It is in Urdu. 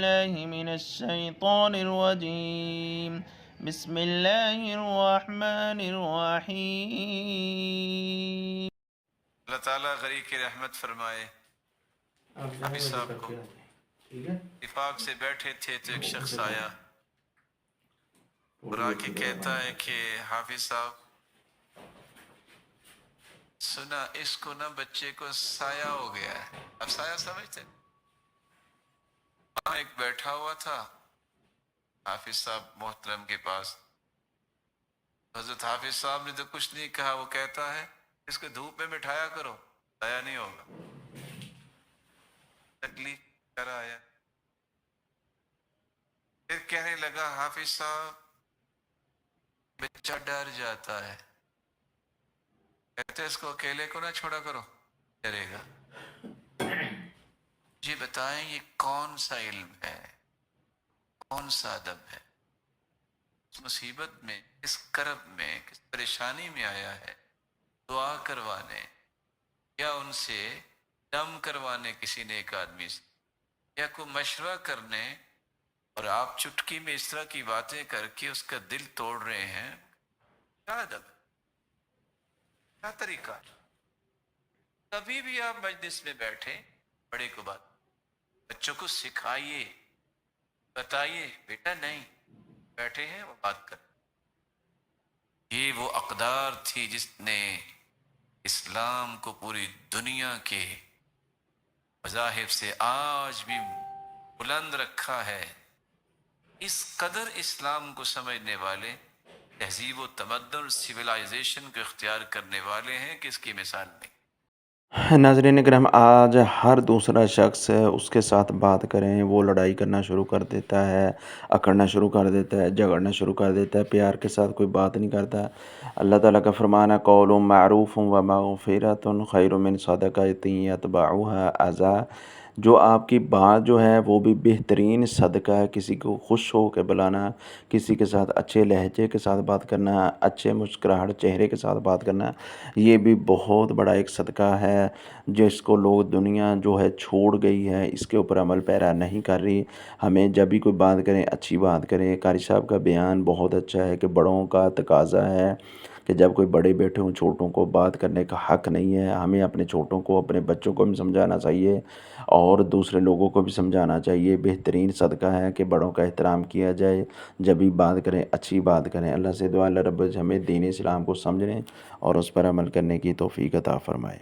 بالله من الشيطان الرجيم بسم الله الرحمن الرحيم. اللہ تعالیٰ غریق کی رحمت فرمائے. حافظ صاحب کو اتفاق سے بیٹھے تھے تو ایک شخص آیا اور آ کے کہتا ہے کہ حافظ صاحب سنا اس کو نا بچے کو سایہ ہو گیا ہے. اب سایہ سمجھتے ہیں؟ وہاں ایک بیٹھا ہوا تھا حافظ صاحب محترم کے پاس. حضرت حافظ صاحب نے تو کچھ نہیں کہا. وہ کہتا ہے اس کو دھوپ میں بٹھایا کرو سایہ نہیں ہوگا. تکلیف کر آیا. پھر کہنے لگا حافظ صاحب بچہ ڈر جاتا ہے. کہتے اس کو اکیلے کو نہ چھوڑا کرو ڈرے گا. جی بتائیں یہ کون سا علم ہے, کون سا ادب ہے؟ اس مصیبت میں, اس کرب میں, کس پریشانی میں آیا ہے دعا کروانے یا ان سے دم کروانے کسی نیک آدمی سے یا کوئی مشورہ کرنے, اور آپ چٹکی میں اس طرح کی باتیں کر کے اس کا دل توڑ رہے ہیں. کیا ادب ہے, کیا طریقہ؟ کبھی بھی آپ مجلس میں بیٹھیں بڑے کو بات بچوں کو سکھائیے, بتائیے بیٹا نہیں بیٹھے ہیں وہ بات کر. یہ وہ اقدار تھی جس نے اسلام کو پوری دنیا کے مذاہب سے آج بھی بلند رکھا ہے. اس قدر اسلام کو سمجھنے والے, تہذیب و تمدن سویلائزیشن کو اختیار کرنے والے ہیں کہ اس کی مثال نہیں. ناظرین کرام, آج ہر دوسرا شخص اس کے ساتھ بات کریں وہ لڑائی کرنا شروع کر دیتا ہے, اکڑنا شروع کر دیتا ہے, جھگڑنا شروع کر دیتا ہے, پیار کے ساتھ کوئی بات نہیں کرتا. اللہ تعالیٰ کا فرمان ہے قول معروف و مغفرۃ خیر من صدقۃ یتبعها اذی. جو آپ کی بات جو ہے وہ بھی بہترین صدقہ ہے. کسی کو خوش ہو کے بلانا, کسی کے ساتھ اچھے لہجے کے ساتھ بات کرنا, اچھے مسکراہٹ چہرے کے ساتھ بات کرنا, یہ بھی بہت بڑا ایک صدقہ ہے جس کو لوگ دنیا جو ہے چھوڑ گئی ہے, اس کے اوپر عمل پیرا نہیں کر رہی. ہمیں جب بھی کوئی بات کریں اچھی بات کریں. قاری صاحب کا بیان بہت اچھا ہے کہ بڑوں کا تقاضا ہے کہ جب کوئی بڑے بیٹھے ہوں چھوٹوں کو بات کرنے کا حق نہیں ہے. ہمیں اپنے چھوٹوں کو, اپنے بچوں کو بھی سمجھانا چاہیے اور دوسرے لوگوں کو بھی سمجھانا چاہیے. بہترین صدقہ ہے کہ بڑوں کا احترام کیا جائے, جب بھی بات کریں اچھی بات کریں. اللہ سے دعا اللہ رب ہمیں دین اسلام کو سمجھنے اور اس پر عمل کرنے کی توفیق عطا فرمائے.